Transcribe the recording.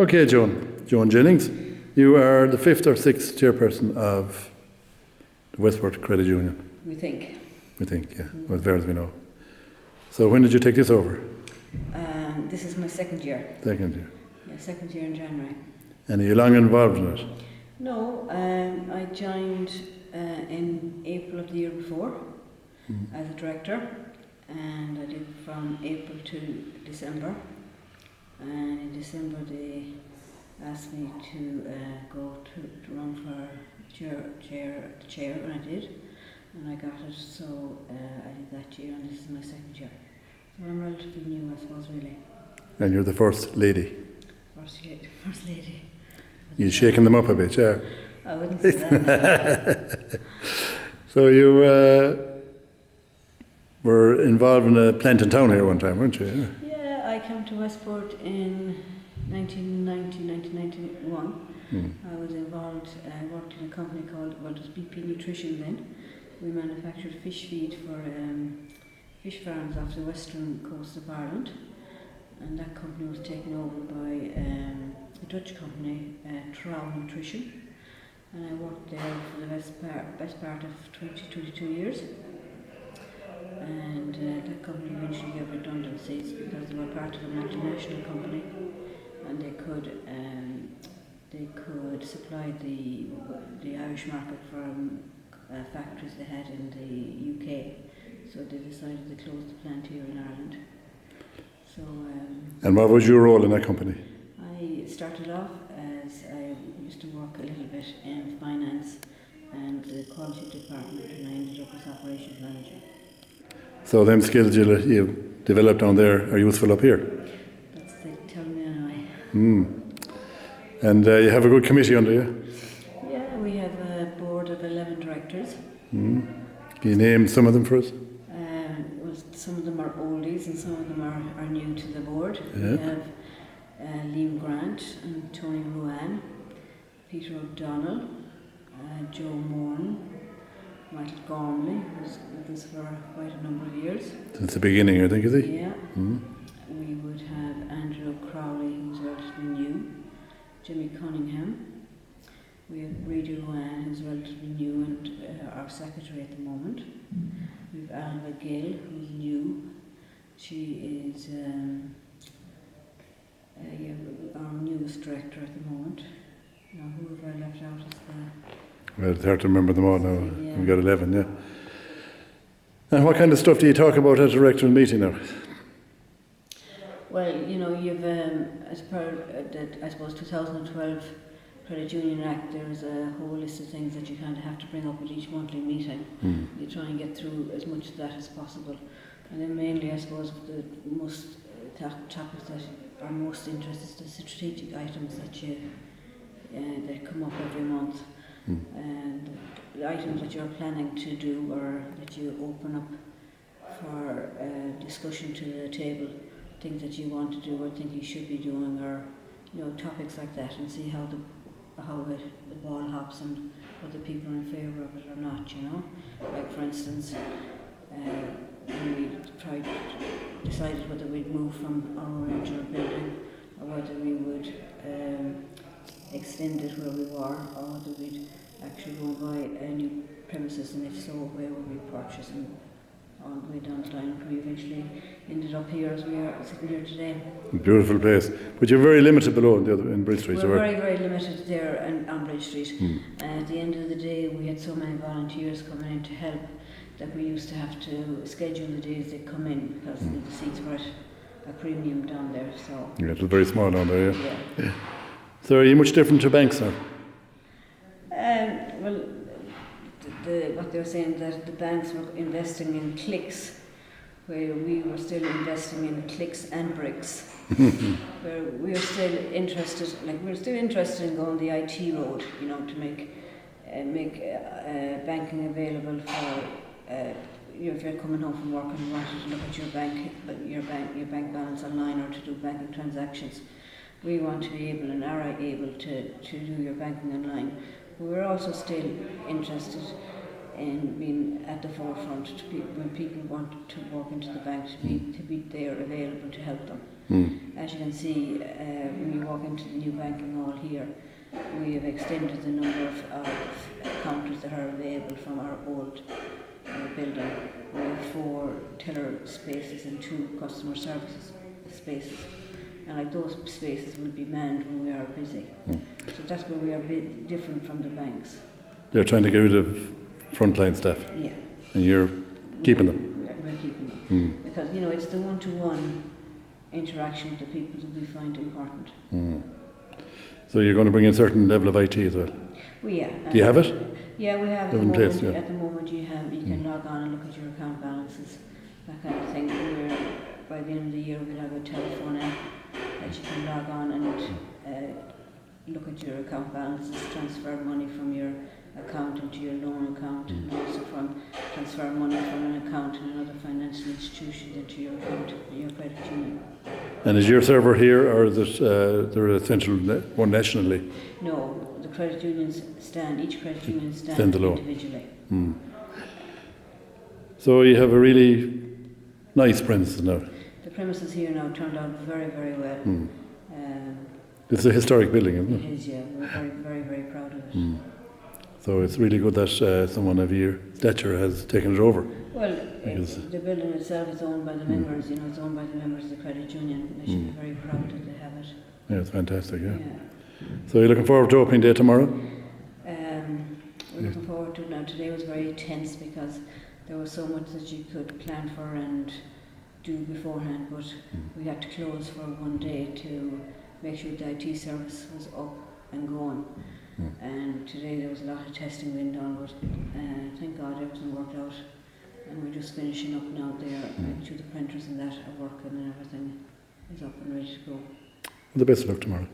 Okay, Joan Jennings, you are the 5th or 6th chairperson of the Westport Credit Union. We think, yeah, as far as we know. So when did you take this over? This is my second year. Second year. Yeah, second year in January. And are you long involved in it? No, I joined in April of the year before as a director, and I did from April to December. And in December they asked me to go to run for chair, and I did, and I got it. So I did that year, and this is my second year. So I'm relatively new, I suppose, really. And you're the first lady. First lady. You're shaking them up a bit, yeah. I wouldn't say that. So you were involved in a plant in town here one time, weren't you? Yeah, I came to Westport in 1991. I was involved, I worked in a company called, well, it was BP Nutrition then. We manufactured fish feed for fish farms off the western coast of Ireland. And that company was taken over by a Dutch company, Trow Nutrition. And I worked there for the best part of 22 years. And that company eventually got redundancies because they were part of a multinational company, and they could supply the Irish market from factories they had in the UK. So they decided to close the plant here in Ireland. So. And what was your role in that company? I started off as I used to work a little bit in finance and the quality department, and I ended up as operations manager. So them skills you developed down there are useful up here? That's they tell me anyway. And you have a good committee under you? Yeah, we have a board of 11 directors. Can you name some of them for us? Well, some of them are oldies and some of them are new to the board. Yeah. We have Liam Grant and Tony Ruan, Peter O'Donnell, Joe Moran, Michael Gormley, who's with us for quite a number of years. Since the beginning, I think, is he? Yeah. We would have Andrew Crowley, who's relatively new, Jimmy Cunningham. We have Brige Street, who's relatively new and our secretary at the moment. We have Alva Gill, who's new. She is our newest director at the moment. Now, who have I left out as the... Well, it's hard to remember them all now. Yeah. We've got 11, yeah. And what kind of stuff do you talk about at a director meeting now? Well, you know, you've, as per I suppose 2012 Credit Union Act, there's a whole list of things that you kind of have to bring up at each monthly meeting. You try and get through as much of that as possible. And then mainly, I suppose, the most topics that are most interested is the strategic items that come up every month. And the items that you're planning to do or that you open up for discussion to the table, things that you want to do or think you should be doing, or topics like that, and see how the ball hops and whether people are in favour of it or not. Like for instance, we decided whether we'd move from our original building or whether we would extend it where we were, or whether we'd actually go and buy a new premises, and if so, where would we purchase, and all the way down the line. We eventually ended up here as we are sitting here today. Beautiful place. But you're very limited below in Brige Street. We're very, very limited there on Brige Street. And at the end of the day, we had so many volunteers coming in to help that we used to have to schedule the days they come in because the seats were at a premium down there. So yeah, it was very small down there, yeah. So are you much different to banks now? Well, what they were saying, that the banks were investing in clicks, where we were still investing in clicks and bricks. Where we were still interested, in going the IT road, to make banking available for if you're coming home from work and you wanted to look at your bank balance online or to do banking transactions. We want to be able and are able to do your banking online. But we're also still interested in being at the forefront to when people want to walk into the bank, to be there available to help them. As you can see, when you walk into the new banking hall here, we have extended the number of counters that are available from our old building. We have 4 teller spaces and 2 customer services spaces. And like those spaces will be manned when we are busy. So that's where we are a bit different from the banks. They're trying to get rid of frontline staff. Yeah. And you're keeping them. We're keeping them. Because, you know, it's the one-to-one interaction with the people that we find important. So you're going to bring in a certain level of IT as well? Well, yeah. Do you have it? Yeah, we have. In place, yeah. At the moment you can log on and look at your account balances, that kind of thing. By the end of the year we'll have a telephone app that you can log on and look at your account balances, transfer money from your account into your loan account, and also transfer money from an account in another financial institution into your account in your credit union. And is your server here, or is it there a central one nationally? No, the credit unions each credit union stands individually. So you have a really nice premises now. The premises here now turned out very, very well. It's a historic building, isn't it? It is, yeah. We're very, very, very proud of it. So it's really good that someone of your stature has taken it over. Well, the building itself is owned by the members, you know, it's owned by the members of the credit union. They should be very proud that they have it. Yeah, it's fantastic, yeah. So you're looking forward to opening day tomorrow? We're looking forward to it now. Today was very tense because there was so much that you could plan for and do beforehand, but we had to close for one day to make sure the IT service was up and going. And today there was a lot of testing being done, but thank God everything worked out. And we're just finishing up now there, making sure the printers and that are working and everything is up and ready to go. The best of luck tomorrow.